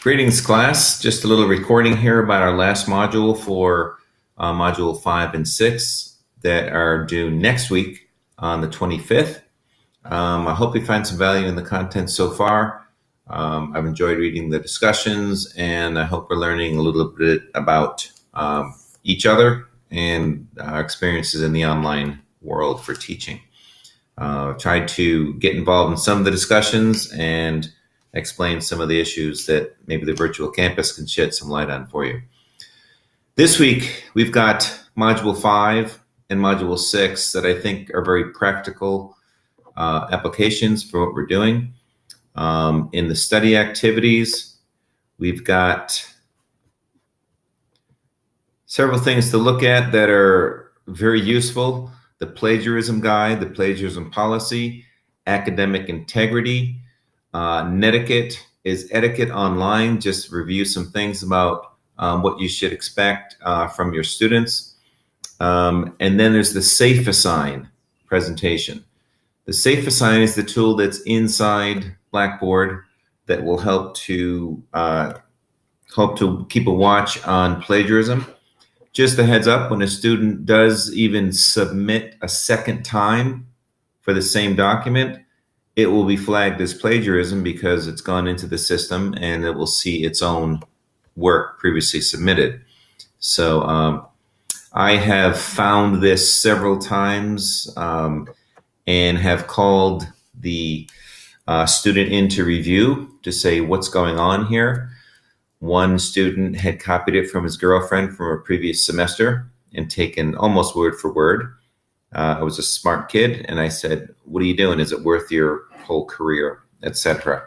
Greetings, class. Just a little recording here about our last module for Module 5 and 6 that are due next week on the 25th. I hope you find some value in the content so far. I've enjoyed reading the discussions, and I hope we're learning a little bit about each other and our experiences in the online world for teaching. Tried to get involved in some of the discussions and explain some of the issues that maybe the virtual campus can shed some light on for you. This week, we've got Module 5 and Module 6 that I think are very practical applications for what we're doing. In the study activities, we've got several things to look at that are very useful. The plagiarism guide, the plagiarism policy, academic integrity, netiquette is etiquette online. Just review some things about what you should expect from your students. And then there's the SafeAssign presentation. The SafeAssign is the tool that's inside Blackboard that will help to keep a watch on plagiarism. Just a heads up, when a student does even submit a second time for the same document, it will be flagged as plagiarism because it's gone into the system and it will see its own work previously submitted. So I have found this several times and have called the student in to review to say what's going on here. One student had copied it from his girlfriend from a previous semester and taken almost word for word. I was a smart kid, and I said, "What are you doing? Is it worth your whole career, etc.?"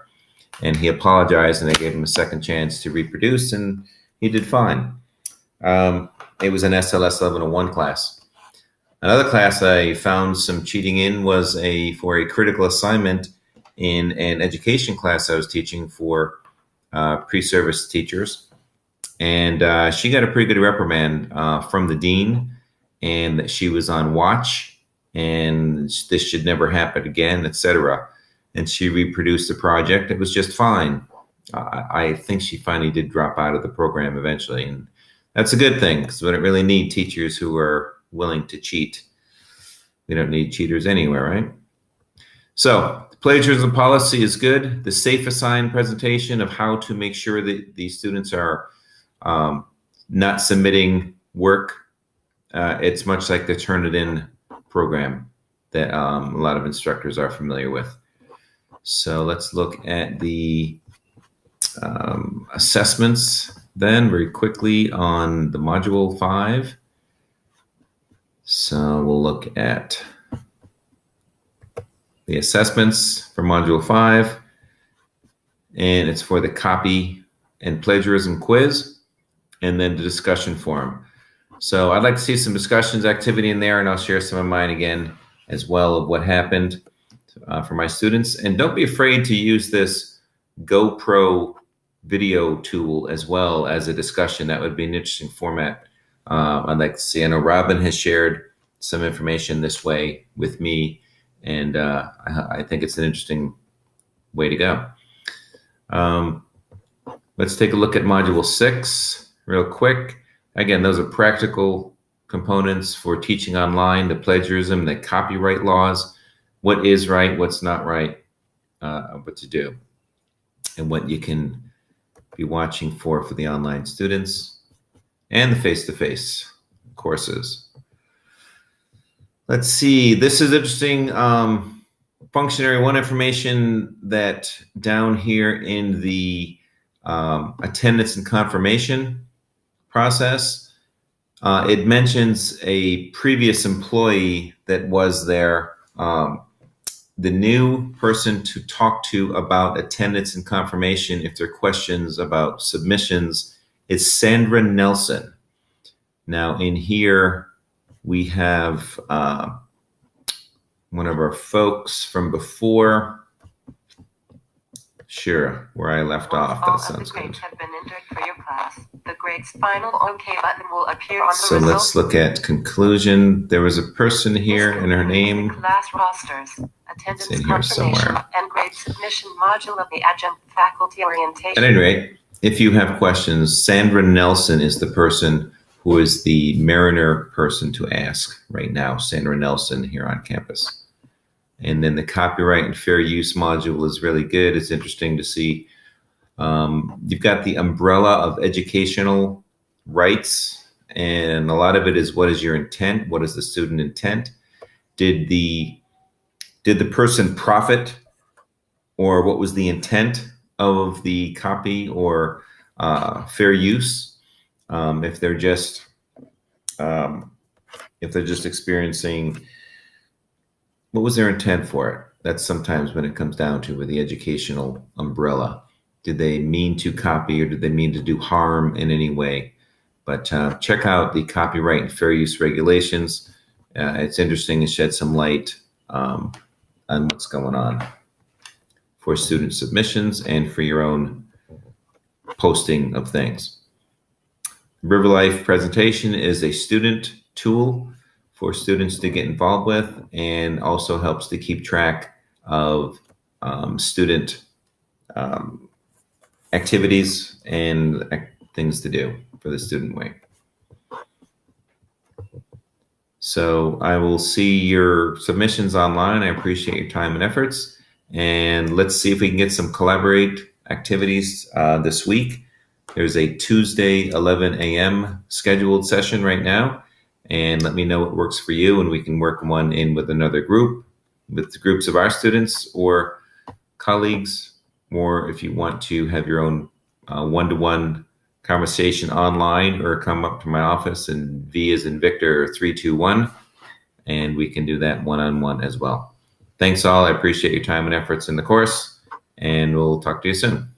And he apologized, and I gave him a second chance to reproduce, and he did fine. It was an SLS 1101 class. Another class I found some cheating in was for a critical assignment in an education class I was teaching for pre-service teachers. And she got a pretty good reprimand from the dean, and that she was on watch and this should never happen again, etc. And she reproduced the project. It was just fine. I think she finally did drop out of the program eventually. And that's a good thing, because we don't really need teachers who are willing to cheat. We don't need cheaters anywhere, right? So the plagiarism policy is good. The SafeAssign presentation of how to make sure that these students are not submitting work. It's much like the Turnitin program that a lot of instructors are familiar with. So let's look at the assessments then very quickly on the Module 5. So we'll look at the assessments for Module 5, and it's for the copy and plagiarism quiz, and then the discussion forum. So I'd like to see some discussions activity in there, and I'll share some of mine again as well of what happened for my students. And don't be afraid to use this GoPro video tool as well as a discussion. That would be an interesting format. I'd like to see. I know Robin has shared some information this way with me, and I think it's an interesting way to go. Let's take a look at Module 6 real quick. Again, those are practical components for teaching online, the plagiarism, the copyright laws, what is right, what's not right, what to do, and what you can be watching for the online students, and the face-to-face courses. Let's see, this is interesting. Functionary 1 information that down here in the attendance and confirmation process, it mentions a previous employee that was there. The new person to talk to about attendance and confirmation, if there are questions about submissions, is Sandra Nelson. Now in here, we have one of our folks from before. Sure, where I left off. That sounds good. Grades have been entered for your class. The grades final OK button will appear on the So let's look at conclusion. There was a person here, and her name. Class rosters, attendance in here confirmation, somewhere. and grade submission module of the adjunct faculty orientation. At any rate, if you have questions, Sandra Nelson is the person who is the Mariner person to ask right now, Sandra Nelson here on campus. And then the copyright and fair use module is really good. It's interesting to see. You've got the umbrella of educational rights, and a lot of it is what is your intent? What is the student intent? Did the person profit, or what was the intent of the copy or fair use? If they're just experiencing, what was their intent for it? That's sometimes when it comes down to with the educational umbrella. Did they mean to copy, or did they mean to do harm in any way? But check out the copyright and fair use regulations. It's interesting to shed some light on what's going on for student submissions and for your own posting of things. River Life presentation is a student tool for students to get involved with, and also helps to keep track of student activities and things to do for the student wing. So I will see your submissions online. I appreciate your time and efforts. And let's see if we can get some collaborate activities this week. There's a Tuesday 11 a.m. scheduled session right now. And let me know what works for you, and we can work one in with another group, with groups of our students or colleagues, or if you want to have your own one-to-one conversation online, or come up to my office, and V as in Victor 321, and we can do that one-on-one as well. Thanks all. I appreciate your time and efforts in the course, and we'll talk to you soon.